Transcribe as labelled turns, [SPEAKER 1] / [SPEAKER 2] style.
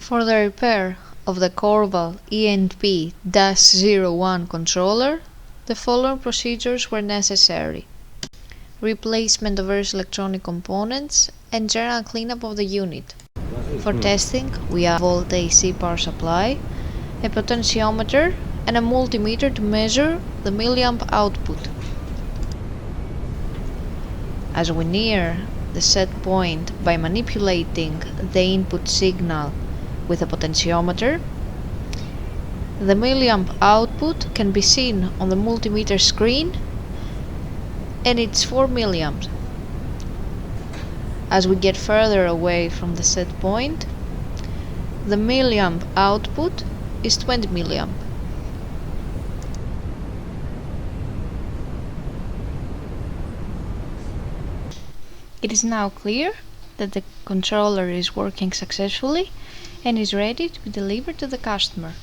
[SPEAKER 1] For the repair of the Korval E&P-01 controller, the following procedures were necessary: replacement of various electronic components and general cleanup of the unit. For testing, we have a volt AC power supply, a potentiometer and a multimeter to measure the milliamp output. As we near the set point by manipulating the input signal with a potentiometer, the milliamp output can be seen on the multimeter screen, and it's 4 milliamps. As we get further away from the set point, the milliamp output is 20 milliamp. It is now clear that the controller is working successfully and is ready to be delivered to the customer.